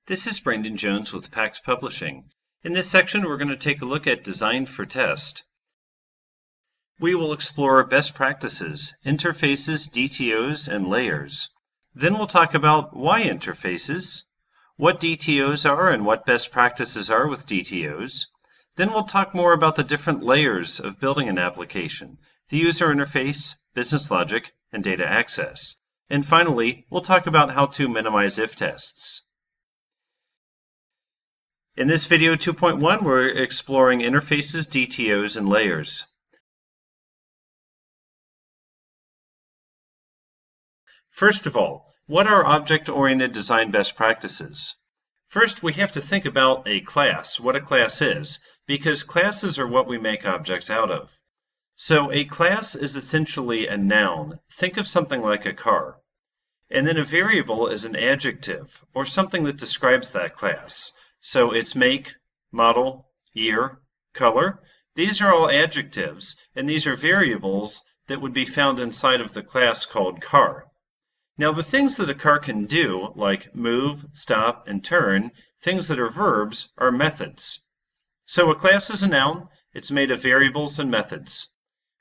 This is Brandon Jones with Pax Publishing. In this section, we're going to take a look at Design for Test. We will explore best practices, interfaces, DTOs, and layers. Then we'll talk about why interfaces, what DTOs are and what best practices are with DTOs. Then we'll talk more about the different layers of building an application, the user interface, business logic, and data access. And finally, we'll talk about how to minimize if tests. In this video 2.1, we're exploring interfaces, DTOs, and layers. First of all, what are object-oriented design best practices? First, we have to think about a class, what a class is, because classes are what we make objects out of. So a class is essentially a noun. Think of something like a car. And then a variable is an adjective, or something that describes that class. So it's make, model, year, color. These are all adjectives, and these are variables that would be found inside of the class called car. Now the things that a car can do, like move, stop, and turn, things that are verbs, are methods. So a class is a noun. It's made of variables and methods.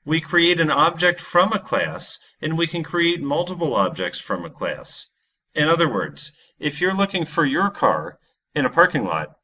We create an object from a class, and we can create multiple objects from a class. In other words, if you're looking for your car in a parking lot,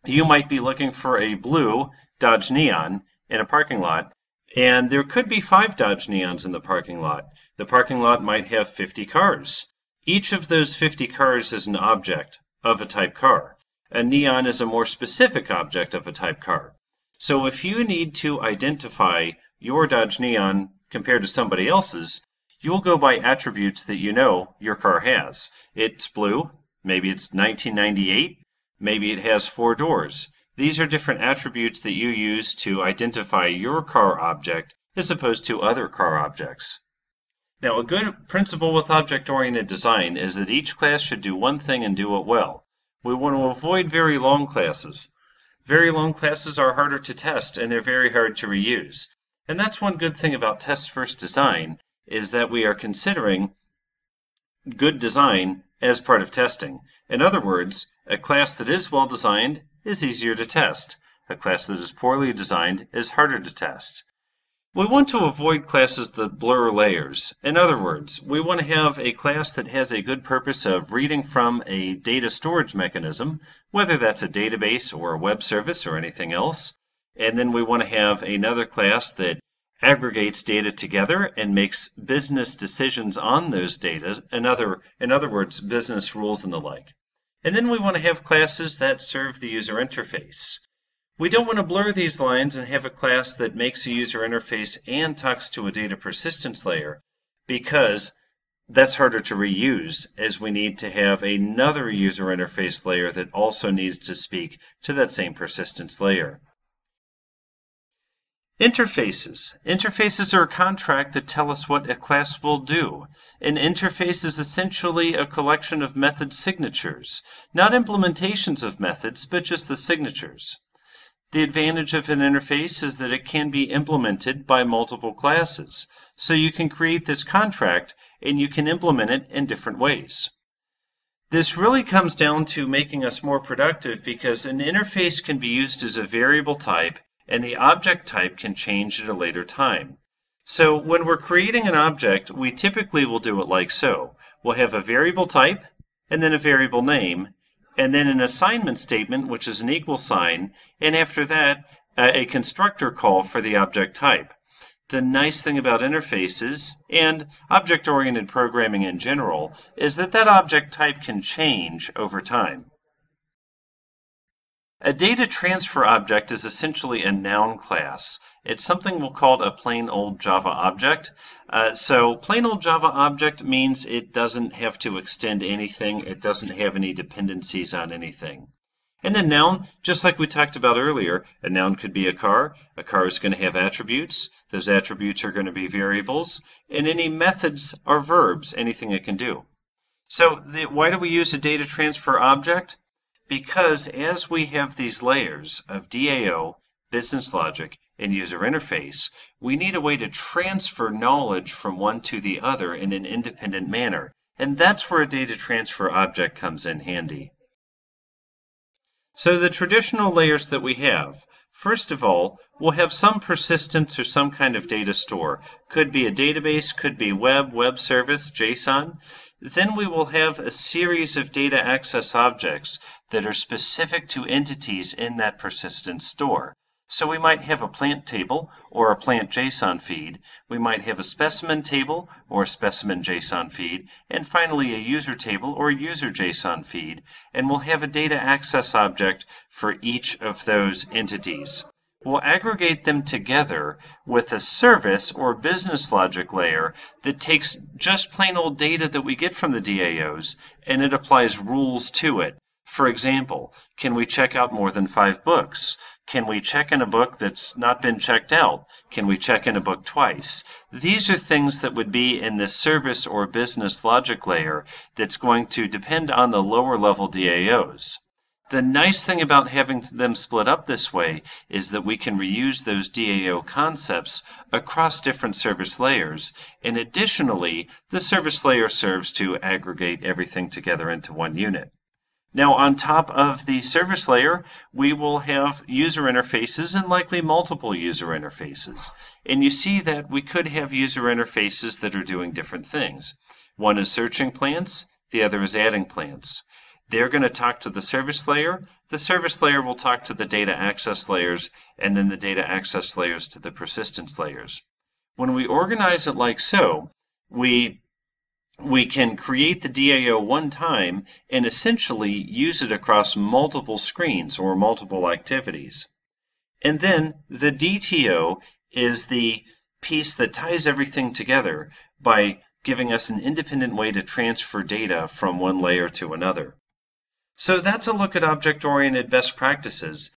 you might be looking for a blue Dodge Neon in a parking lot, and there could be 5 Dodge Neons in the parking lot. The parking lot might have 50 cars. Each of those 50 cars is an object of a type car. A neon is a more specific object of a type car. So if you need to identify your Dodge Neon compared to somebody else's, you'll go by attributes that you know your car has. It's blue, maybe it's 1998, maybe it has 4 doors. These are different attributes that you use to identify your car object as opposed to other car objects. Now, a good principle with object-oriented design is that each class should do one thing and do it well. We want to avoid very long classes. Very long classes are harder to test and they're very hard to reuse. And that's one good thing about test-first design, is that we are considering good design as part of testing. In other words, a class that is well designed is easier to test. A class that is poorly designed is harder to test. We want to avoid classes that blur layers. In other words, we want to have a class that has a good purpose of reading from a data storage mechanism, whether that's a database or a web service or anything else. And then we want to have another class that aggregates data together and makes business decisions on those data, in other words, business rules and the like. And then we want to have classes that serve the user interface. We don't want to blur these lines and have a class that makes a user interface and talks to a data persistence layer, because that's harder to reuse, as we need to have another user interface layer that also needs to speak to that same persistence layer. Interfaces. Interfaces are a contract that tell us what a class will do. An interface is essentially a collection of method signatures, not implementations of methods, but just the signatures. The advantage of an interface is that it can be implemented by multiple classes. So you can create this contract and you can implement it in different ways. This really comes down to making us more productive, because an interface can be used as a variable type and the object type can change at a later time. So when we're creating an object, we typically will do it like so. We'll have a variable type and then a variable name, and then an assignment statement, which is an equal sign, and after that, a constructor call for the object type. The nice thing about interfaces and object-oriented programming in general is that that object type can change over time. A data transfer object is essentially a noun class. It's something we'll call a plain old Java object. So plain old Java object means it doesn't have to extend anything. It doesn't have any dependencies on anything. And then noun, just like we talked about earlier, a noun could be a car. A car is going to have attributes. Those attributes are going to be variables. And any methods are verbs, anything it can do. So why do we use a data transfer object? Because as we have these layers of DAO, business logic, and user interface, we need a way to transfer knowledge from one to the other in an independent manner. And that's where a data transfer object comes in handy. So the traditional layers that we have, first of all, we'll have some persistence or some kind of data store. Could be a database, could be web service, JSON. Then we will have a series of data access objects that are specific to entities in that persistent store. So we might have a plant table or a plant JSON feed. We might have a specimen table or a specimen JSON feed. And finally a user table or a user JSON feed. And we'll have a data access object for each of those entities. We'll aggregate them together with a service or business logic layer that takes just plain old data that we get from the DAOs and it applies rules to it. For example, can we check out more than 5 books? Can we check in a book that's not been checked out? Can we check in a book twice? These are things that would be in the service or business logic layer that's going to depend on the lower level DAOs. The nice thing about having them split up this way is that we can reuse those DAO concepts across different service layers, and additionally, the service layer serves to aggregate everything together into one unit. Now, on top of the service layer, we will have user interfaces and likely multiple user interfaces. And you see that we could have user interfaces that are doing different things. One is searching plants, the other is adding plants. They're going to talk to the service layer will talk to the data access layers, and then the data access layers to the persistence layers. When we organize it like so, we can create the DAO one time and essentially use it across multiple screens or multiple activities. And then the DTO is the piece that ties everything together by giving us an independent way to transfer data from one layer to another. So that's a look at object-oriented best practices.